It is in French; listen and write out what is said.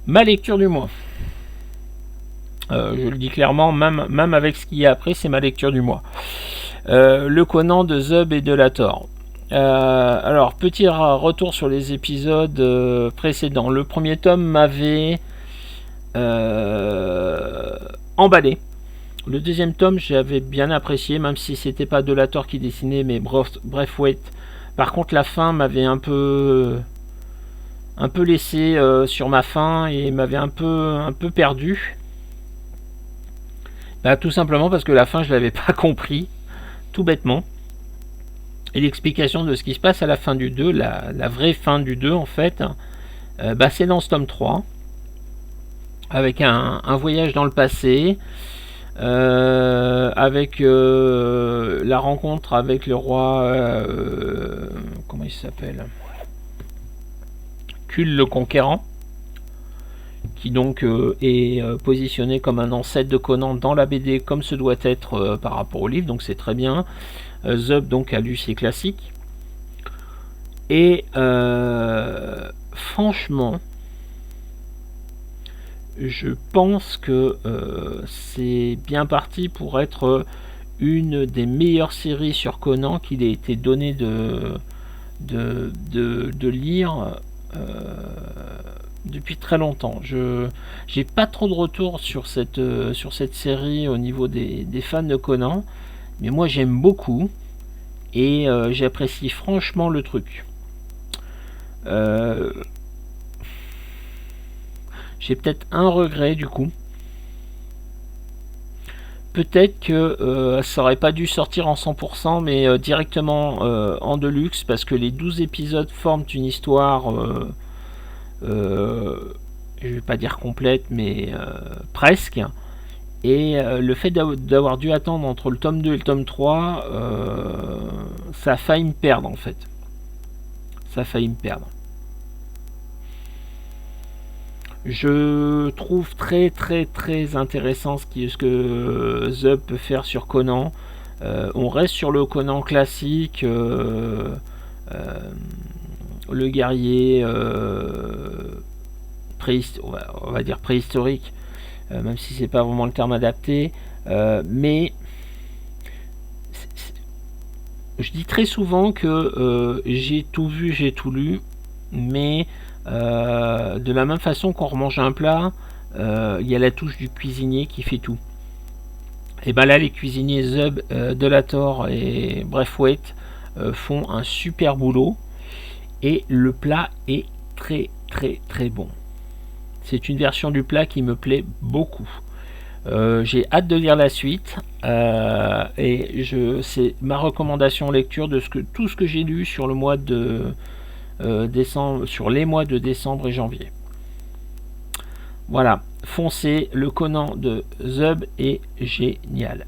Ma lecture du mois. Je le dis clairement, même avec ce qu'il y a après, c'est ma lecture du mois. Le Conan de Zub et de Lator. Alors, petit retour sur les épisodes précédents. Le premier tome m'avait emballé. Le deuxième tome, j'avais bien apprécié, même si c'était pas Delator qui dessinait, mais Braithwaite. Par contre, la fin m'avait un peu laissé sur ma faim et m'avait un peu perdu. Bah, tout simplement parce que la fin, je l'avais pas compris, tout bêtement. Et l'explication de ce qui se passe à la fin du 2, la vraie fin du 2 en fait, c'est dans ce tome 3, avec un voyage dans le passé, avec la rencontre avec le roi, comment il s'appelle, Kull le Conquérant, qui donc est positionné comme un ancêtre de Conan dans la BD, comme ce doit être par rapport au livre, donc c'est très bien. Zub donc a lu ses classiques. Et franchement, je pense que c'est bien parti pour être une des meilleures séries sur Conan qu'il ait été donné de lire depuis très longtemps. J'ai pas trop de retours sur cette série au niveau des fans de Conan, mais moi j'aime beaucoup et j'apprécie franchement le truc. J'ai peut-être un regret du coup. Peut-être que ça aurait pas dû sortir en 100%, mais directement en deluxe, parce que les 12 épisodes forment une histoire, je vais pas dire complète, mais presque. Et le fait d'avoir dû attendre entre le tome 2 et le tome 3, ça a failli me perdre en fait. Ça a failli me perdre. Je trouve très très très intéressant ce que Zub peut faire sur Conan. On reste sur le Conan classique, le guerrier on va dire préhistorique, même si c'est pas vraiment le terme adapté, mais je dis très souvent que j'ai tout vu, j'ai tout lu, mais de la même façon qu'on remange un plat, il y a la touche du cuisinier qui fait tout. Et ben là, les cuisiniers Zub, Delator et Braithwaite font un super boulot et le plat est très très très bon. C'est une version du plat qui me plaît beaucoup. J'ai hâte de lire la suite et c'est ma recommandation lecture de tout ce que j'ai lu sur le mois de décembre, sur les mois de décembre et janvier. Voilà, foncez, le Conan de Zub est génial.